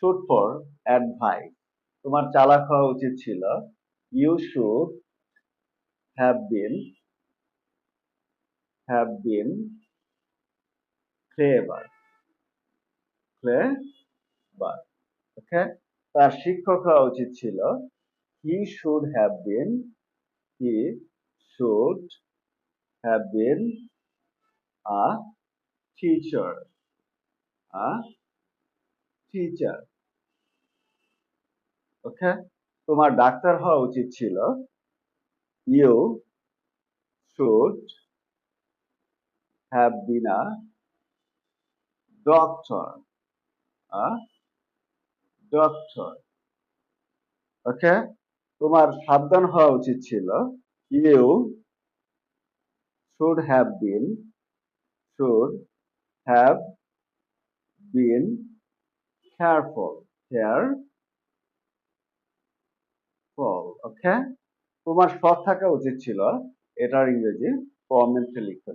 Should for advice, তোমার চালাক হওয়া উচিত ছিল। You should have been clever, clever. Okay, তার শিক্ষক হওয়া উচিত ছিল। He should have been, he should have been a teacher, a teacher. Okay, তোমার ডাক্তার হওয়া উচিত ছিল। You should have been a doctor, a doctor. Okay, তোমার সাবধান হওয়া উচিত ছিল। You should have been, should have been careful, careful. Okay, তোমার সৎ থাকা উচিত ছিল। এটার ইংরেজি কমেন্টে লিখতে